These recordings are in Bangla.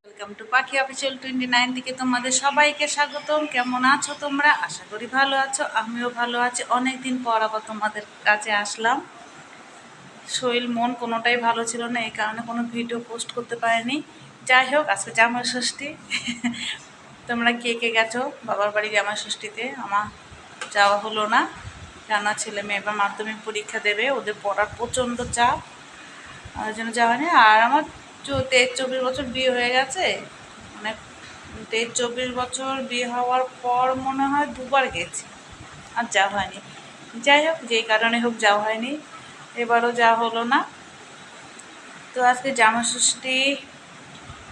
ওয়েলকাম টু পাখি অফিসিয়াল 29 থেকে তোমাদের সবাইকে স্বাগতম। কেমন আছো তোমরা? আশা করি ভালো আছো, আমিও ভালো আছি। অনেকদিন পর আবার তোমাদের কাছে আসলাম। শরীর মন কোনোটাই ভালো ছিল না, এই কারণে কোনো ভিডিও পোস্ট করতে পারিনি। যাই হোক, আজকে জামাই ষষ্ঠী। তোমরা কে কে গেছো বাবার বাড়ি জামাই ষষ্ঠীতে? আমার যাওয়া হলো না, কেননা ছেলে মেয়ে এবার মাধ্যমিক পরীক্ষা দেবে, ওদের পড়ার প্রচণ্ড চাপ, ওই জন্য যাওয়া নেই। আর আমার 23-24 বছর বিয়ে হয়ে গেছে, মানে 23-24 বছর বিয়ে হওয়ার পর মনে হয় দুবার গেছি, আর যাওয়া হয়নি। যাই হোক, যেই কারণে হোক যাওয়া হয়নি, এবারও যাওয়া হলো না। তো আজকে জামা ষষ্ঠী,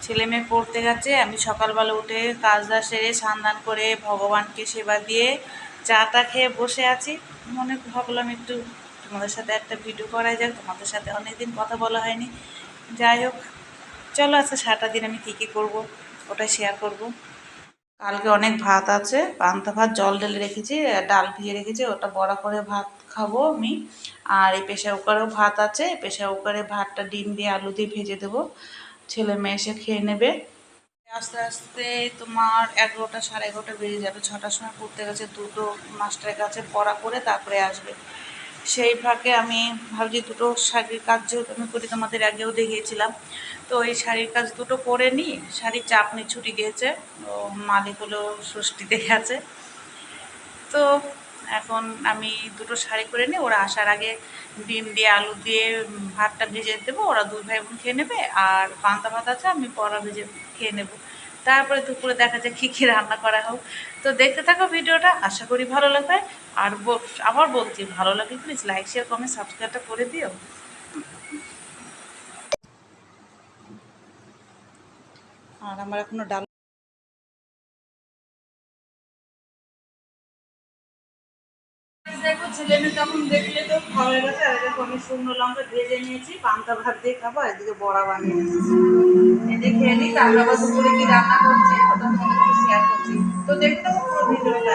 ছেলে মেয়ে পড়তে গেছে। আমি সকালবেলা উঠে কাজটা সেরে স্নান করে ভগবানকে সেবা দিয়ে চাটা খেয়ে বসে আছি। মনে ভাবলাম একটু তোমাদের সাথে একটা ভিডিও করাই যাক, তোমাদের সাথে অনেকদিন কথা বলা হয়নি। যাই হোক, চলো আজকে সারাটা দিন আমি কী কী করবো ওটাই শেয়ার করব। কালকে অনেক ভাত আছে, পান্তা ভাত জল ঢেলে রেখেছি, ডাল ভিজিয়ে রেখেছি, ওটা বড়া করে ভাত খাবো আমি। আর এই প্রেশার কুকারেও ভাত আছে, প্রেশার কুকারে ভাতটা ডিম দিয়ে আলু দিয়ে ভেজে দেবো, ছেলে মেয়ে এসে খেয়ে নেবে। আস্তে আস্তে তোমার 11টা 11:30 বেজে যাবে। 6টার সময় পড়তে গেছে, দুটো মাস্টারের কাছে পড়া করে তারপরে আসবে। সেই ফাঁকে আমি ভাবছি দুটো শাড়ির কাজ যেহেতু আমি করি, তোমাদের আগেও দেখিয়েছিলাম, তো এই শাড়ির কাজ দুটো করে নিই। শাড়ির চাপ নিয়ে ছুটি দিয়েছে, ও মালিক হলো ষষ্ঠীতে গেছে। তো এখন আমি দুটো শাড়ি করে নিই, ওরা আসার আগে ডিম দিয়ে আলু দিয়ে ভাতটা ভেজে দেবো, ওরা দুই ভাই বোন খেয়ে নেবে। আর পান্তা ভাত আছে, আমি বড়া ভেজে খেয়ে নেব। তারপরে দুপুরে দেখা যায় কী কী রান্না করা হোক। তো দেখতে থাকো ভিডিওটা, আশা করি ভালো লাগবে। আর আবার বলছি, ভালো লাগলে প্লিজ লাইক শেয়ার কমেন্ট সাবস্ক্রাইবটা করে দিও। আর আমার এখনো ডাল দেখো, ছেলে মেয়ে তখন দেখলে তো খাওয়া হয়ে গেছে। আর এদিকে আমি শুকনো লঙ্কা ভেজে নিয়েছি, পান্তা ভাত দিয়ে খাবো। আর এদিকে বড়া বানিয়ে নিয়েছি, এদিকে খেয়ে নিই। তারপর আবার দুপুরে কি রান্না করছি ওটা তোমাদের শেয়ার করছি। তো দেখতে হবে পুরো ভিডিওটা।